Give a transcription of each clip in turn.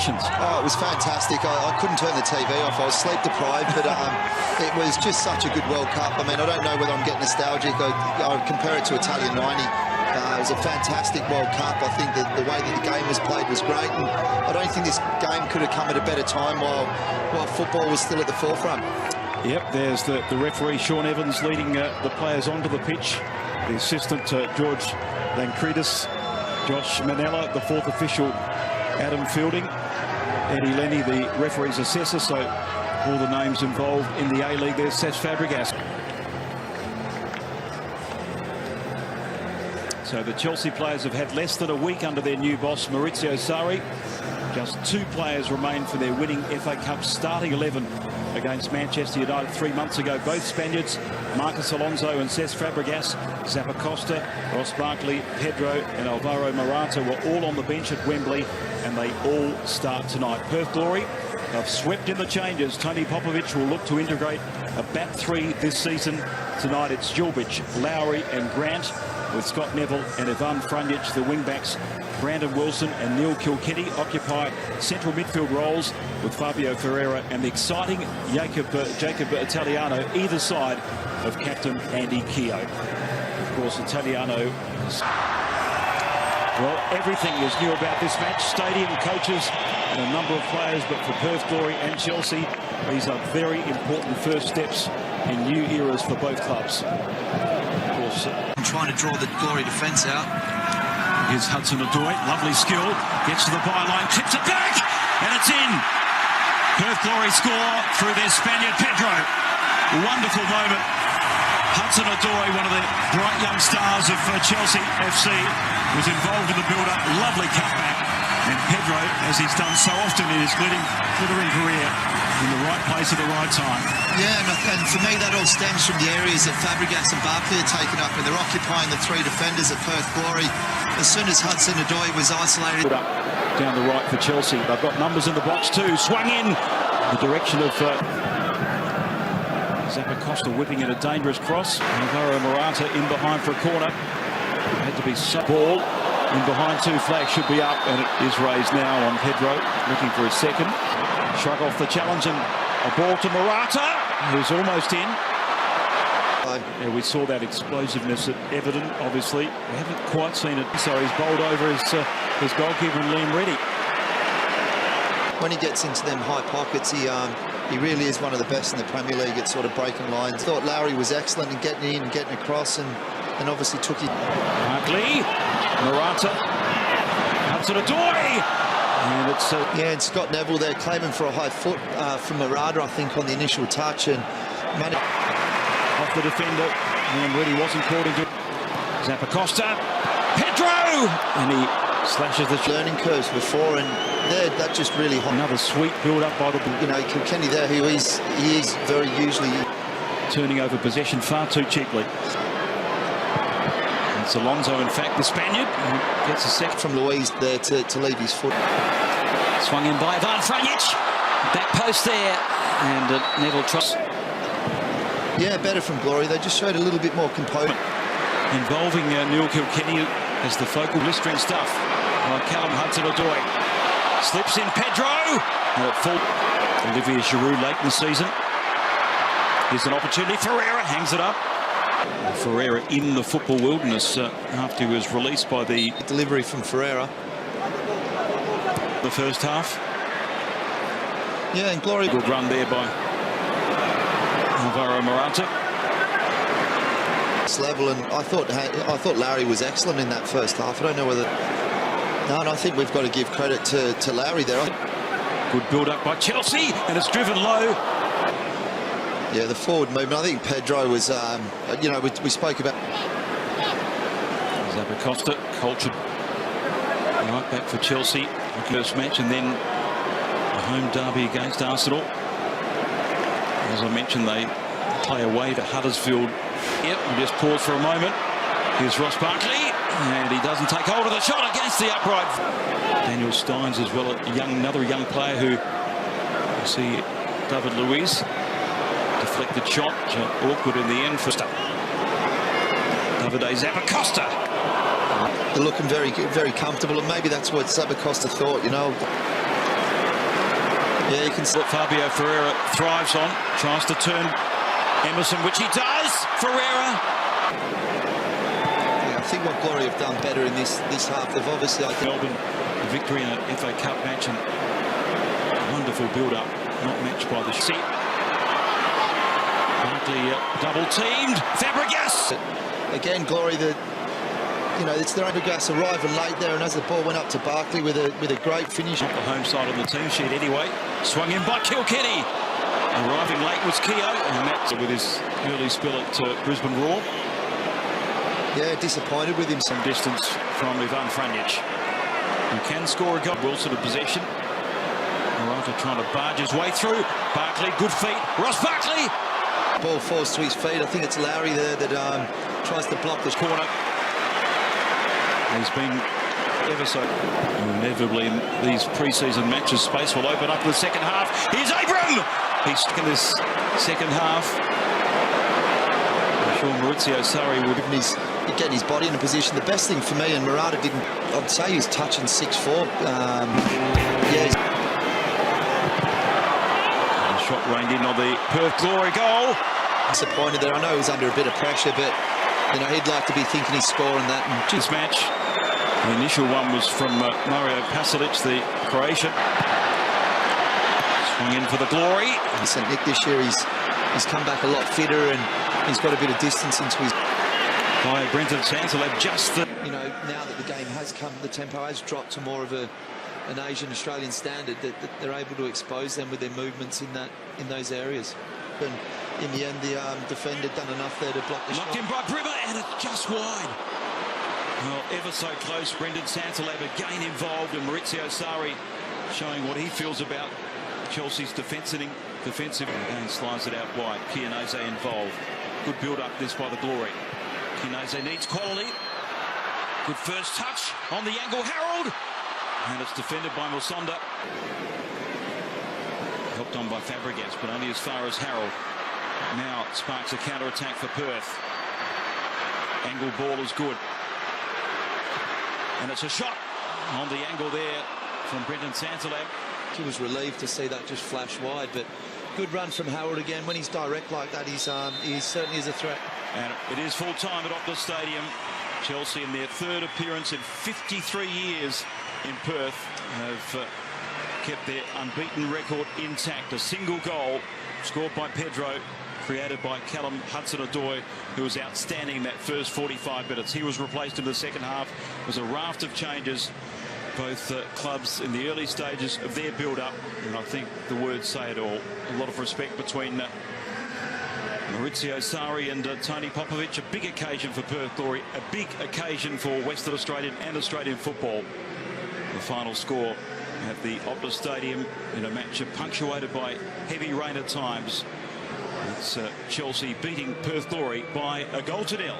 celebrations. Oh, it was fantastic. I couldn't turn the TV off. I was sleep deprived, but it was just such a good World Cup. I mean, I don't know whether I'm getting nostalgic. I compare it to Italian 90. It was a fantastic World Cup. I think that the way that the game was played was great, and I don't think this game could have come at a better time while football was still at the forefront. Yep, there's the referee, Sean Evans, leading the players onto the pitch. The assistant, George Lankridis, Josh Manella, the fourth official, Adam Fielding, Eddie Lenny, the referee's assessor. So all the names involved in the A-League. There's Cesc Fabregas. So the Chelsea players have had less than a week under their new boss, Maurizio Sarri. Just 2 players remain for their winning FA Cup starting 11 against Manchester United 3 months ago. Both Spaniards, Marcos Alonso and Cesc Fabregas, Zappacosta, Ross Barkley, Pedro and Alvaro Morata were all on the bench at Wembley, and they all start tonight. Perth Glory have swept in the changes. Tony Popovic will look to integrate a back 3 this season. Tonight it's Djulbic, Lowry and Grant, with Scott Neville and Ivan Franjic, the wing-backs. Brandon Wilson and Neil Kilkenny occupy central midfield roles, with Fabio Ferreira and the exciting Jacob Italiano either side of captain Andy Keogh. Of course, Italiano, well, everything is new about this match. Stadium, coaches and a number of players, but for Perth Glory and Chelsea, these are very important first steps in new eras for both clubs. Of course, trying to draw the Glory defence out. Here's Hudson-Odoi, lovely skill, gets to the byline, tips it back, and it's in. Perth Glory score through their Spaniard Pedro. Wonderful moment. Hudson-Odoi, one of the bright young stars of Chelsea FC, was involved in the build-up. Lovely cutback. And Pedro, as he's done so often in his glittering career, in the right place at the right time. Yeah, and for me that all stems from the areas that Fabregas and Barkley are taken up, and they're occupying the 3 defenders at Perth Glory. As soon as Hudson-Odoi was isolated. Up down the right for Chelsea. They've got numbers in the box too. Swung in the direction of Zappacosta, whipping at a dangerous cross. Alvaro Morata in behind for a corner. Had to be ball in behind. 2 flags should be up, and it is raised now on Pedro, looking for his second. Shrug off the challenge, and a ball to Morata, who's almost in. Yeah, we saw that explosiveness evident, obviously. We haven't quite seen it. So he's bowled over his goalkeeper and Liam Reddy. When he gets into them high pockets, he really is one of the best in the Premier League at sort of breaking lines. Thought Lowry was excellent in getting in, getting across, and obviously took his... Barkley, Morata, Hudson-Odoi! And it's yeah, and Scott Neville there claiming for a high foot from Morata, I think, on the initial touch, and off the defender, and Reddy wasn't caught into Zappacosta, Pedro, and he slashes the learning curves before, and there that just really hot. Another sweet build up by the Kilkenny there, who he is very usually turning over possession far too cheaply. It's Alonso, in fact, the Spaniard, who gets a second from Luiz there to leave his foot. Swung in by Ivan Franjic, back post there, and Neville trusts. Yeah, better from Glory. They just showed a little bit more composure. Involving Neil Kilkenny as the focal, blistering stuff by Callum Hudson-Odoi. Slips in Pedro, and at full. Olivier Giroud late in the season. Here's an opportunity. Ferreira hangs it up. Ferreira in the football wilderness after he was released by the delivery from Ferreira. The first half. Yeah, and Glory. Good run there by Alvaro Morata. This level, and I thought Larry was excellent in that first half. I don't know whether. No, and I think we've got to give credit to Larry there. Good build up by Chelsea, and it's driven low. Yeah, the forward movement. I think Pedro was, you know, we spoke about. Zappacosta, cultured right back for Chelsea. First match, and then a home derby against Arsenal. As I mentioned, they play away to Huddersfield. Yep, we'll just pause for a moment. Here's Ross Barkley, and he doesn't take hold of the shot against the upright. Daniel Steins as well, another young player who you see David Luiz. Deflected shot, awkward in the end for Davide Zappacosta. They're looking very, very comfortable, and maybe that's what Zappacosta thought, you know. Yeah, you can see what Fabio Ferreira thrives on. Tries to turn Emerson, which he does. Ferreira. Yeah, I think what Glory have done better in this half. They've obviously, I think, Melbourne victory in an FA Cup match and wonderful build-up, not matched by the set. Barkley double-teamed. Fabregas. Again, Glory, it's their Fabregas arriving late there, and as the ball went up to Barkley with a great finish. Not the home side of the team sheet anyway. Swung in by Kilkenny. Arriving late was Keogh, and Matt with his early spill at Brisbane Roar. Yeah, disappointed with him. Some distance from Ivan Franjic, who can score a goal. Wilson in possession. Morata trying to barge his way through. Barkley, good feet. Ross Barkley. Ball falls to his feet. I think it's Lowry there that tries to block the corner. He's been ever so. Inevitably, in these pre-season matches, space will open up in the second half. Here's Abram. He's stuck in this second half. I'm sure Maurizio Sarri would have getting his body in a position. The best thing for me, and Morata didn't, I'd say he was touching 6'4". Yeah. The shot rained in on the Perth Glory goal. Disappointed there. I know he was under a bit of pressure, but he'd like to be thinking he's scoring that. And this match, the initial one was from Mario Pasalic, the Croatian. Swung in for the Glory. St Nick this year, he's come back a lot fitter, and he's got a bit of distance into his. By Brenton Sansalab, just the. Now that the game has come, the tempo has dropped to more of an Asian Australian standard, that they're able to expose them with their movements in those areas. And in the end, the defender done enough there to block the Knocked shot. in by Brimmer, and it's just wide. Well, ever so close. Brendan Sansalab again involved, and Maurizio Sarri showing what he feels about Chelsea's defensive. Again, slides it out wide. Chianese involved. Good build-up this by the Glory. Chianese needs quality. Good first touch on the angle. Harold. And it's defended by Musonda. Helped on by Fabregas, but only as far as Harold. Now it sparks a counter-attack for Perth. Angle ball is good. And it's a shot on the angle there from Brendan Sansalab. He was relieved to see that just flash wide, but good run from Harold again. When he's direct like that, he certainly is a threat. And it is full time at Optus Stadium. Chelsea, in their third appearance in 53 years in Perth, have kept their unbeaten record intact. A single goal scored by Pedro, created by Callum Hudson-Odoi, who was outstanding in that first 45 minutes. He was replaced in the second half. It was a raft of changes. Both clubs in the early stages of their build-up, and I think the words say it all. A lot of respect between Maurizio Sarri and Tony Popovic. A big occasion for Perth Glory, a big occasion for Western Australian and Australian football. The final score at the Optus Stadium in a match punctuated by heavy rain at times. It's Chelsea beating Perth Glory by a goal to nil.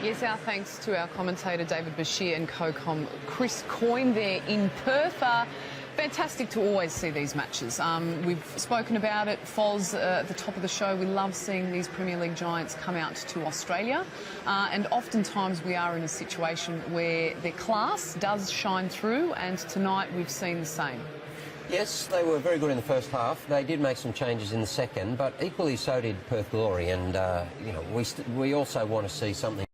Yes, our thanks to our commentator David Bashir and co-com Chris Coyne there in Perth. Fantastic to always see these matches. We've spoken about it, Foz, at the top of the show. We love seeing these Premier League giants come out to Australia. And oftentimes we are in a situation where their class does shine through, and tonight we've seen the same. Yes, they were very good in the first half. They did make some changes in the second, but equally so did Perth Glory. And, we also want to see something